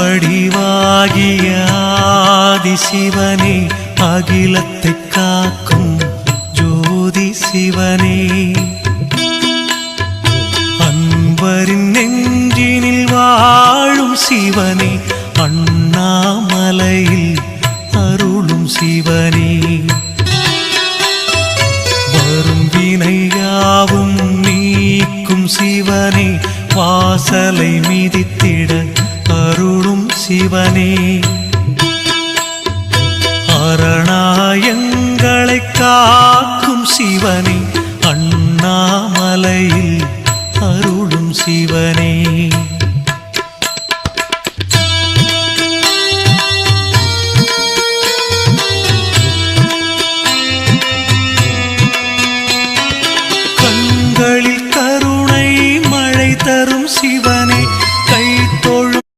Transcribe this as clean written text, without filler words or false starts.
வடிவாகிய ஆதி சிவனே, அகிலத்தை காக்கும் ஜோதி சிவனே, அன்பரின் நெஞ்சினில் வாழும் சிவனே, அண்ணாமலையில் அருளும் சிவனே, வரும் வினையாவும் நீக்கும் சிவனே, வாசலை மிதித்திட அருளும் சிவனே, அரணாயங்களை காக்கும் சிவனே,